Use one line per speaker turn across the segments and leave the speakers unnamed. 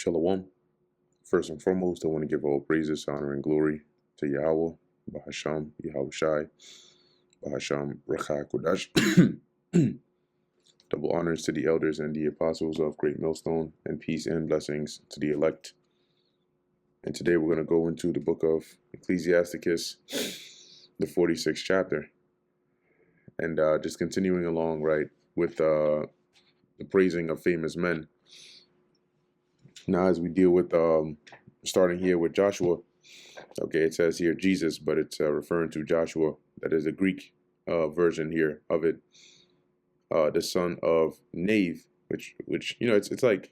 Shalom. First and foremost, I want to give all praises, honor, and glory to Yahweh, Bahasham, Yahushai, Bahasham, Racha Kodash. Double honors to the elders and the apostles of Great Millstone, and peace and blessings to the elect. And today we're going to go into the book of Ecclesiasticus, the 46th chapter. And just continuing along, right, with the praising of famous men. Now, as we deal with, starting here with Joshua, okay, it says here Jesus, but it's referring to Joshua. That is a Greek version here of it. The son of Nave, which it's like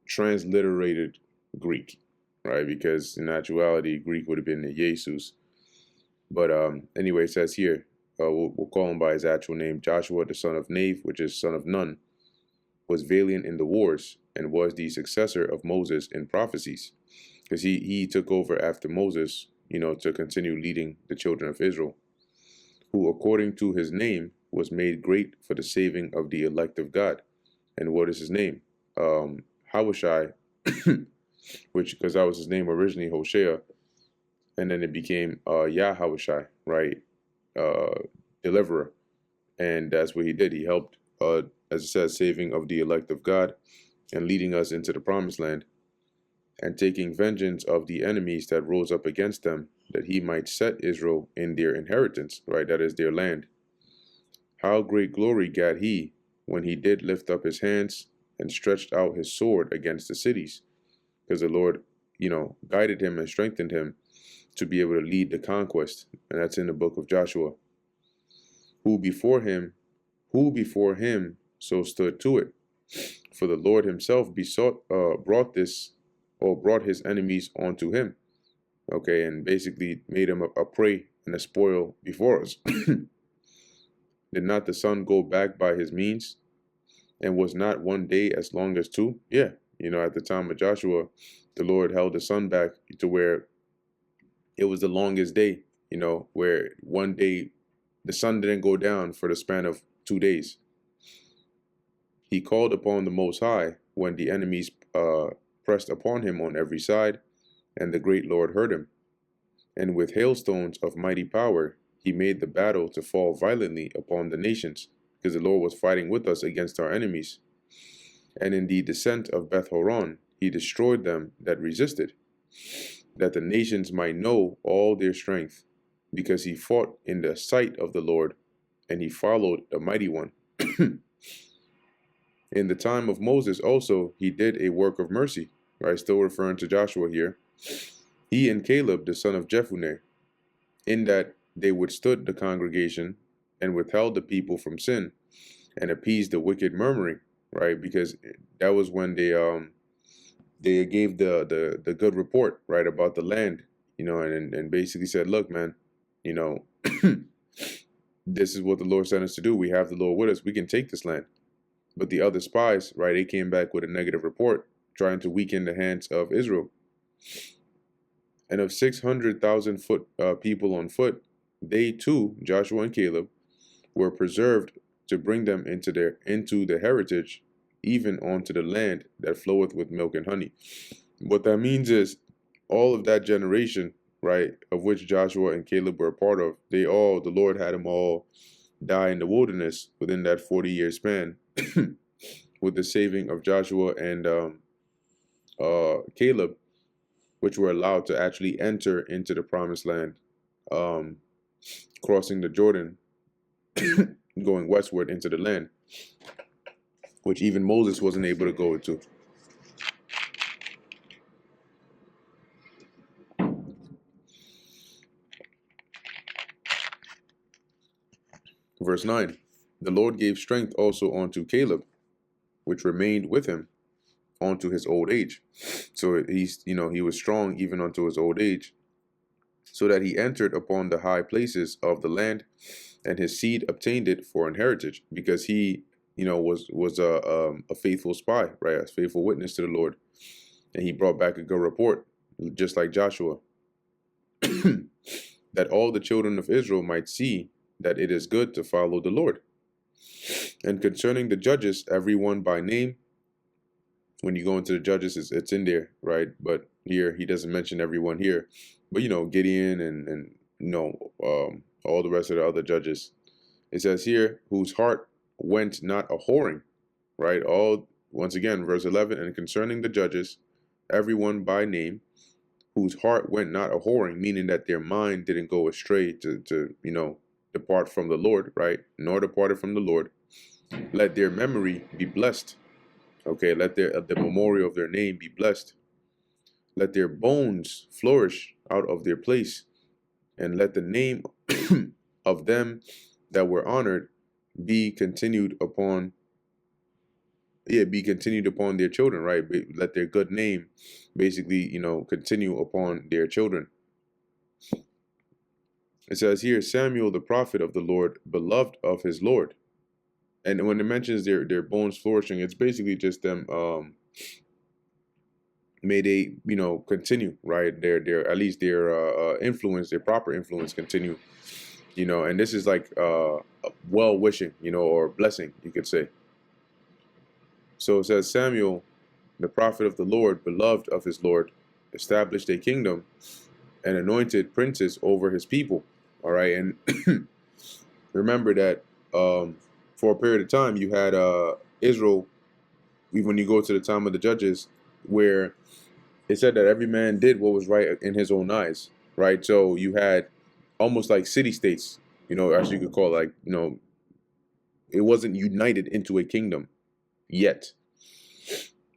transliterated Greek, right? Because in actuality, Greek would have been the Jesus. But anyway, it says here, we'll call him by his actual name, Joshua, the son of Nave, which is son of Nun, was valiant in the wars and was the successor of Moses in prophecies, because he took over after Moses, to continue leading the children of Israel, who according to his name was made great for the saving of the elect of God. And what is his name? Hawashai, because that was his name originally, Hoshea, and then it became Yahawashai, right? Deliverer. And that's what he did. He helped, as it says, saving of the elect of God and leading us into the promised land, and taking vengeance of the enemies that rose up against them, that he might set Israel in their inheritance, right? That is their land. How great glory gat he when he did lift up his hands and stretched out his sword against the cities, because the Lord, guided him and strengthened him to be able to lead the conquest. And that's in the book of Joshua. Who before him so stood to it? For the Lord himself brought his enemies onto him. Okay, and basically made him a prey and a spoil before us. Did not the sun go back by his means? And was not one day as long as two? Yeah, at the time of Joshua, the Lord held the sun back to where it was the longest day, where one day the sun didn't go down for the span of 2 days. He called upon the Most High when the enemies pressed upon him on every side, and the great Lord heard him. And with hailstones of mighty power, he made the battle to fall violently upon the nations, because the Lord was fighting with us against our enemies. And in the descent of Beth Horon, he destroyed them that resisted, that the nations might know all their strength, because he fought in the sight of the Lord, and he followed the mighty one. In the time of Moses also, he did a work of mercy, right? Still referring to Joshua here. He and Caleb, the son of Jephunneh, in that they withstood the congregation and withheld the people from sin and appeased the wicked murmuring, right? Because that was when they gave the good report, right, about the land, and basically said, look, man, this is what the Lord sent us to do. We have the Lord with us. We can take this land. But the other spies, right, they came back with a negative report, trying to weaken the hands of Israel. And of 600,000 people on foot, they too, Joshua and Caleb, were preserved to bring them into the heritage, even onto the land that floweth with milk and honey. What that means is all of that generation, right, of which Joshua and Caleb were a part of, the Lord had them all die in the wilderness within that 40-year span, with the saving of Joshua and Caleb, which were allowed to actually enter into the promised land, crossing the Jordan, going westward into the land, which even Moses wasn't able to go into. Verse 9, the Lord gave strength also unto Caleb, which remained with him unto his old age. So he was strong even unto his old age, so that he entered upon the high places of the land, and his seed obtained it for an heritage, because he, was a faithful spy, right, a faithful witness to the Lord, and he brought back a good report, just like Joshua, that all the children of Israel might see that it is good to follow the Lord. And concerning the judges, every one by name, When you go into the Judges, it's in there, right? But here he doesn't mention everyone here. But Gideon and all the rest of the other judges. It says here, whose heart went not a whoring, right? All once again, verse 11, and concerning the judges, everyone by name, whose heart went not a whoring, meaning that their mind didn't go astray to depart from the Lord, right? Nor departed from the Lord. Let their memory be blessed. Okay, let the memorial of their name be blessed. Let their bones flourish out of their place, and let the name of them that were honored be continued upon their children, right? Let their good name basically continue upon their children. It says here, Samuel the prophet of the Lord, beloved of his Lord. And when it mentions their bones flourishing, it's basically just them may they continue, right? Their at least their influence, their proper influence continue, and this is like well wishing, or blessing, you could say. So it says, Samuel the prophet of the Lord, beloved of his Lord, established a kingdom and anointed princes over his people. All right, and remember that for a period of time you had Israel, when you go to the time of the Judges, where it said that every man did what was right in his own eyes, right? So you had almost like city states, as you could call it, like, it wasn't united into a kingdom yet.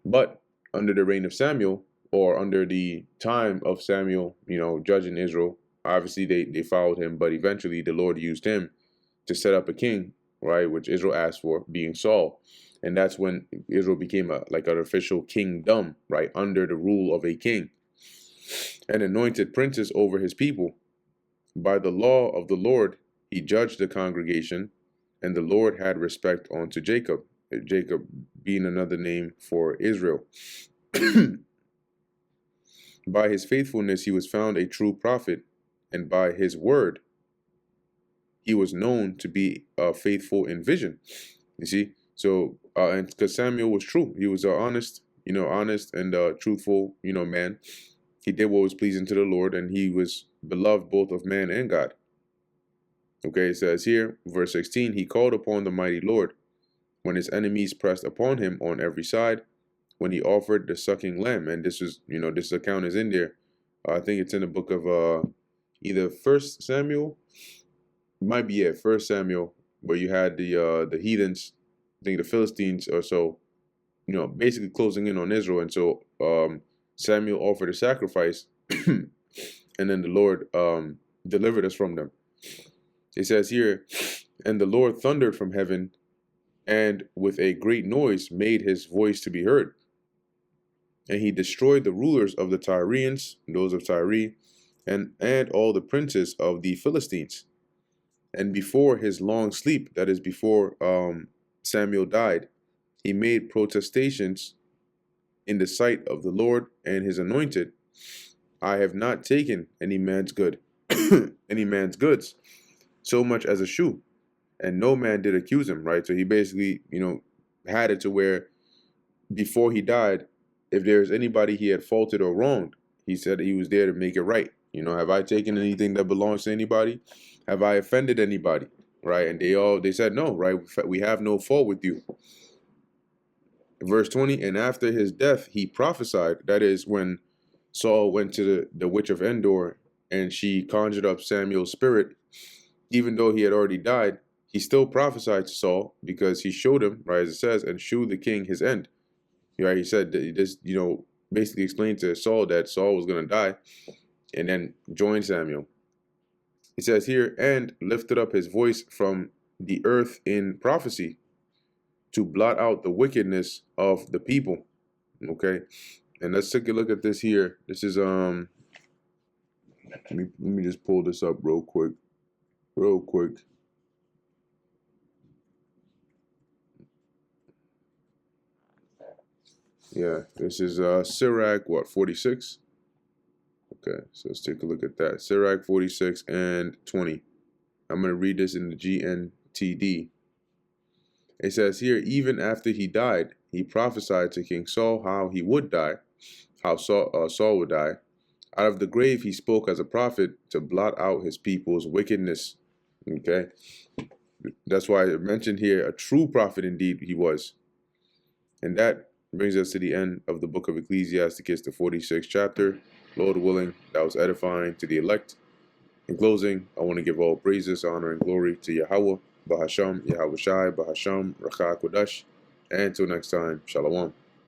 But under the reign of Samuel, or under the time of Samuel, judging Israel, obviously they followed him, but eventually the Lord used him to set up a king, right, which Israel asked for, being Saul. And that's when Israel became like an official kingdom, right, under the rule of a king, and anointed princes over his people. By the law of the Lord he judged the congregation, and the Lord had respect unto Jacob, Jacob being another name for Israel. By his faithfulness he was found a true prophet, and by his word he was known to be faithful in vision. You see, so and because Samuel was true, he was honest and truthful, man. He did what was pleasing to the Lord, and he was beloved both of man and God. Okay, it says here, verse 16, he called upon the mighty Lord when his enemies pressed upon him on every side, when he offered the sucking lamb. And this is, this account is in there. I think it's in the book of either First Samuel, might be it, First Samuel, where you had the heathens, I think the Philistines or so, basically closing in on Israel. And so Samuel offered a sacrifice, and then the Lord delivered us from them. It says here, and the Lord thundered from heaven, and with a great noise made his voice to be heard. And he destroyed the rulers of the Tyrians, those of Tyre, and all the princes of the Philistines. And before his long sleep, that is before Samuel died, he made protestations in the sight of the Lord and his anointed. I have not taken any man's any man's goods, so much as a shoe, and no man did accuse him, right? So he basically, had it to where before he died, if there's anybody he had faulted or wronged, he said he was there to make it right. Have I taken anything that belongs to anybody? Have I offended anybody? Right? And they said no, right? We have no fault with you. Verse 20, and after his death he prophesied. That is when Saul went to the witch of Endor, and she conjured up Samuel's spirit. Even though he had already died, he still prophesied to Saul, because he showed him, right, as it says, and shewed the king his end. Right? He said that this, basically explained to Saul that Saul was going to die, and then joined Samuel. It says here, and lifted up his voice from the earth in prophecy, to blot out the wickedness of the people. Okay, and let's take a look at this here. This is let me just pull this up real quick. Yeah, this is Sirach, 46. Okay, so let's take a look at that. Sirach 46 and 20. I'm going to read this in the GNTD. It says here, even after he died, he prophesied to King Saul how he would die, how Saul would die. Out of the grave he spoke as a prophet to blot out his people's wickedness. Okay, that's why I mentioned here a true prophet indeed he was. And that brings us to the end of the book of Ecclesiasticus, the 46th chapter. Lord willing, that was edifying to the elect. In closing, I want to give all praises, honor, and glory to Yahweh, Bahasham, Yahweh Shai, Bahasham, Rakha Kodash. And until next time, Shalom.